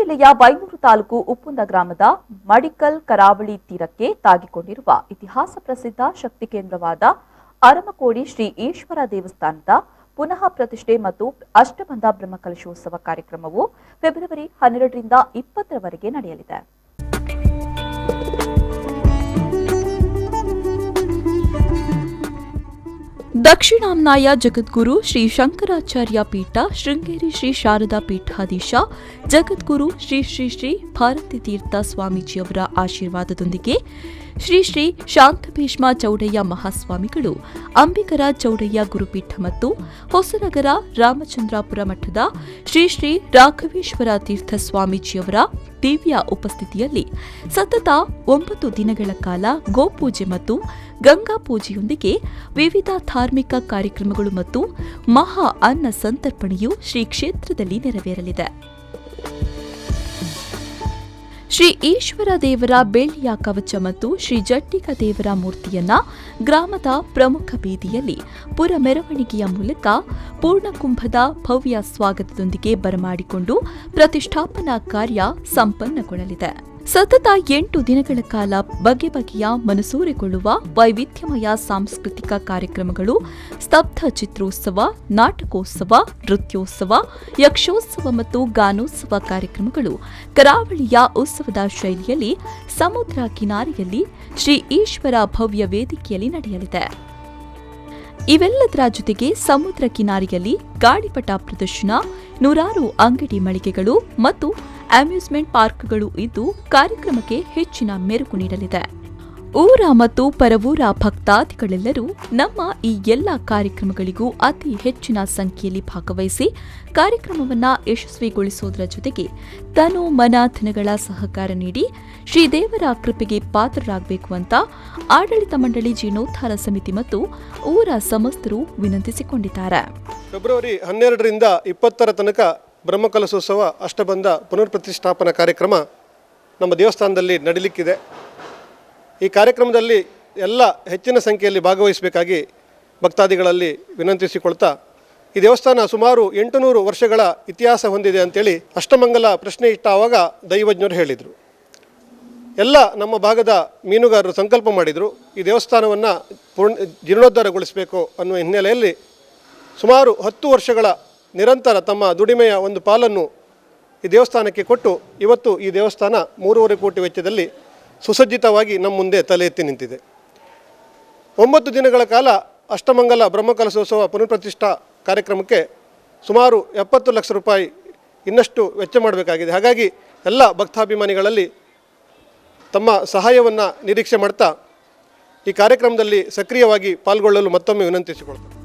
ಜಿಲ್ಲೆಯ ಬೈಂದೂರು ತಾಲೂಕು ಉಪ್ಪುಂದ ಗ್ರಾಮದ ಮಡಿಕಲ್ ಕರಾವಳಿ ತೀರಕ್ಕೆ ತಾಗಿಕೊಂಡಿರುವ ಇತಿಹಾಸ ಪ್ರಸಿದ್ಧ ಶಕ್ತಿ ಕೇಂದ್ರವಾದ ಅರಮಕೋಡಿ ಶ್ರೀ ಈಶ್ವರ ದೇವಸ್ಥಾನದ ಪುನಃ ಪ್ರತಿಷ್ಠೆ ಮತ್ತು ಅಷ್ಟಬಂಧ ಬ್ರಹ್ಮಕಲಶೋತ್ಸವ ಕಾರ್ಯಕ್ರಮವು ಫೆಬ್ರವರಿ 12ರಿಂದ 20ರವರೆಗೆ ನಡೆಯಲಿದೆ. ದಕ್ಷಿಣಾಮ್ನಾಯ ಜಗದ್ಗುರು ಶ್ರೀ ಶಂಕರಾಚಾರ್ಯ ಪೀಠ ಶೃಂಗೇರಿ ಶ್ರೀ ಶಾರದಾ ಪೀಠಾಧೀಶ ಜಗದ್ಗುರು ಶ್ರೀ ಶ್ರೀ ಶ್ರೀ ಭಾರತಿ ತೀರ್ಥ ಸ್ವಾಮೀಜಿಯವರ ಆಶೀರ್ವಾದದೊಂದಿಗೆ ಶ್ರೀ ಶ್ರೀ ಶಾಂತಭೀಷ್ಮ ಚೌಡಯ್ಯ ಮಹಾಸ್ವಾಮಿಗಳು ಅಂಬಿಗರ ಚೌಡಯ್ಯ ಗುರುಪೀಠ ಮತ್ತು ಹೊಸನಗರ ರಾಮಚಂದ್ರಾಪುರ ಮಠದ ಶ್ರೀ ಶ್ರೀ ರಾಘವೇಶ್ವರ ತೀರ್ಥ ಸ್ವಾಮೀಜಿಯವರ ದಿವ್ಯ ಉಪಸ್ಥಿತಿಯಲ್ಲಿ ಸತತ 9 ದಿನಗಳ ಕಾಲ ಗೋಪೂಜೆ ಮತ್ತು ಗಂಗಾ ಪೂಜೆಯೊಂದಿಗೆ ವಿವಿಧ ಧಾರ್ಮಿಕ ಕಾರ್ಯಕ್ರಮಗಳು ಮತ್ತು ಮಹಾ ಅನ್ನ ಸಂತರ್ಪಣೆಯು ಶ್ರೀ ಕ್ಷೇತ್ರದಲ್ಲಿ ನೆರವೇರಲಿದೆ. ಶ್ರೀ ಈಶ್ವರ ದೇವರ ಬೆಳ್ಳಿಯ ಕವಚ ಮತ್ತು ಶ್ರೀ ಜಟ್ಟಿಗ ದೇವರ ಮೂರ್ತಿಯನ್ನ ಗ್ರಾಮದ ಪ್ರಮುಖ ಬೀದಿಯಲ್ಲಿ ಪುರ ಮೆರವಣಿಗೆಯ ಮೂಲಕ ಪೂರ್ಣಕುಂಭದ ಭವ್ಯ ಸ್ವಾಗತದೊಂದಿಗೆ ಬರಮಾಡಿಕೊಂಡು ಪ್ರತಿಷ್ಠಾಪನಾ ಕಾರ್ಯ ಸಂಪನ್ನಗೊಳ್ಳಲಿದೆ. ಸತತ 8 ದಿನಗಳ ಕಾಲ ಬಗೆ ಬಗೆಯ ಮನಸೂರೆಗೊಳ್ಳುವ ವೈವಿಧ್ಯಮಯ ಸಾಂಸ್ಕೃತಿಕ ಕಾರ್ಯಕ್ರಮಗಳು, ಸ್ತಬ್ಧ ಚಿತ್ರೋತ್ಸವ, ನಾಟಕೋತ್ಸವ, ನೃತ್ಯೋತ್ಸವ, ಯಕ್ಷೋತ್ಸವ ಮತ್ತು ಗಾನೋತ್ಸವ ಕಾರ್ಯಕ್ರಮಗಳು ಕರಾವಳಿಯ ಉತ್ಸವದ ಶೈಲಿಯಲ್ಲಿ ಸಮುದ್ರ ಕಿನಾರೆಯಲ್ಲಿ ಶ್ರೀ ಈಶ್ವರ ಭವ್ಯ ವೇದಿಕೆಯಲ್ಲಿ ನಡೆಯಲಿದೆ. ಇವೆಲ್ಲದರ ಜೊತೆಗೆ ಸಮುದ್ರ ಕಿನಾರೆಯಲ್ಲಿ ಗಾಳಿಪಟ ಪ್ರದರ್ಶನ, 100 ಅಂಗಡಿ ಮಳಿಗೆಗಳು ಮತ್ತು ಅಮ್ಯೂಸ್ಮೆಂಟ್ ಪಾರ್ಕ್ಗಳು ಇದ್ದು ಕಾರ್ಯಕ್ರಮಕ್ಕೆ ಹೆಚ್ಚಿನ ಮೆರುಗು ನೀಡಲಿದೆ. ಊರ ಮತ್ತು ಪರವೂರ ಭಕ್ತಾದಿಗಳೆಲ್ಲರೂ ನಮ್ಮ ಈ ಎಲ್ಲ ಕಾರ್ಯಕ್ರಮಗಳಿಗೂ ಅತಿ ಹೆಚ್ಚಿನ ಸಂಖ್ಯೆಯಲ್ಲಿ ಭಾಗವಹಿಸಿ ಕಾರ್ಯಕ್ರಮವನ್ನು ಯಶಸ್ವಿಗೊಳಿಸುವುದರ ಜೊತೆಗೆ ತನು ಮನ ಧನಗಳ ಸಹಕಾರ ನೀಡಿ ಶ್ರೀದೇವರ ಕೃಪೆಗೆ ಪಾತ್ರರಾಗಬೇಕು ಅಂತ ಆಡಳಿತ ಮಂಡಳಿ ಜೀರ್ಣೋದ್ಧಾರ ಸಮಿತಿ ಮತ್ತು ಊರ ಸಮಸ್ತರು ವಿನಂತಿಸಿಕೊಂಡಿದ್ದಾರೆ. ಫೆಬ್ರವರಿ 12ರಿಂದ 20ರ ತನಕ ಬ್ರಹ್ಮಕಲಶೋತ್ಸವ ಅಷ್ಟಬಂಧ ಪುನರ್ಪ್ರತಿಷ್ಠಾಪನಾ ಕಾರ್ಯಕ್ರಮ ನಮ್ಮ ದೇವಸ್ಥಾನದಲ್ಲಿ ನಡೀಲಿಕ್ಕಿದೆ. ಈ ಕಾರ್ಯಕ್ರಮದಲ್ಲಿ ಎಲ್ಲ ಹೆಚ್ಚಿನ ಸಂಖ್ಯೆಯಲ್ಲಿ ಭಾಗವಹಿಸಬೇಕಾಗಿ ಭಕ್ತಾದಿಗಳಲ್ಲಿ ವಿನಂತಿಸಿಕೊಳ್ತಾ, ಈ ದೇವಸ್ಥಾನ ಸುಮಾರು 800 ವರ್ಷಗಳ ಇತಿಹಾಸ ಹೊಂದಿದೆ ಅಂತೇಳಿ ಅಷ್ಟಮಂಗಲ ಪ್ರಶ್ನೆ ಇಟ್ಟಾವಾಗ ದೈವಜ್ಞರು ಹೇಳಿದರು. ಎಲ್ಲ ನಮ್ಮ ಭಾಗದ ಮೀನುಗಾರರು ಸಂಕಲ್ಪ ಮಾಡಿದರು, ಈ ದೇವಸ್ಥಾನವನ್ನು ಜೀರ್ಣೋದ್ಧಾರಗೊಳಿಸಬೇಕು ಅನ್ನುವ ಹಿನ್ನೆಲೆಯಲ್ಲಿ ಸುಮಾರು 10 ವರ್ಷಗಳ ನಿರಂತರ ತಮ್ಮ ದುಡಿಮೆಯ ಒಂದು ಪಾಲನ್ನು ಈ ದೇವಸ್ಥಾನಕ್ಕೆ ಕೊಟ್ಟು ಇವತ್ತು ಈ ದೇವಸ್ಥಾನ 3.5 ಕೋಟಿ ವೆಚ್ಚದಲ್ಲಿ ಸುಸಜ್ಜಿತವಾಗಿ ನಮ್ಮ ಮುಂದೆ ತಲೆ ಎತ್ತಿ ನಿಂತಿದೆ. 9 ದಿನಗಳ ಕಾಲ ಅಷ್ಟಮಂಗಲ ಬ್ರಹ್ಮಕಲಶೋತ್ಸವ ಪುನರ್ಪ್ರತಿಷ್ಠಾ ಕಾರ್ಯಕ್ರಮಕ್ಕೆ ಸುಮಾರು 70 ಲಕ್ಷ ರೂಪಾಯಿ ಇನ್ನಷ್ಟು ವೆಚ್ಚ ಮಾಡಬೇಕಾಗಿದೆ. ಹಾಗಾಗಿ ಎಲ್ಲ ಭಕ್ತಾಭಿಮಾನಿಗಳಲ್ಲಿ ತಮ್ಮ ಸಹಾಯವನ್ನು ನಿರೀಕ್ಷೆ ಮಾಡ್ತಾ ಈ ಕಾರ್ಯಕ್ರಮದಲ್ಲಿ ಸಕ್ರಿಯವಾಗಿ ಪಾಲ್ಗೊಳ್ಳಲು ಮತ್ತೊಮ್ಮೆ ವಿನಂತಿಸಿಕೊಳ್ತಾರೆ.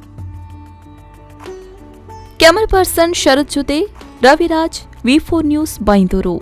ಕ್ಯಾಮರಾ ಪರ್ಸನ್ ಶರತ್ ಜೊತೆ ರವಿರಾಜ್, V4 ನ್ಯೂಸ್, ಬೈಂದೂರು.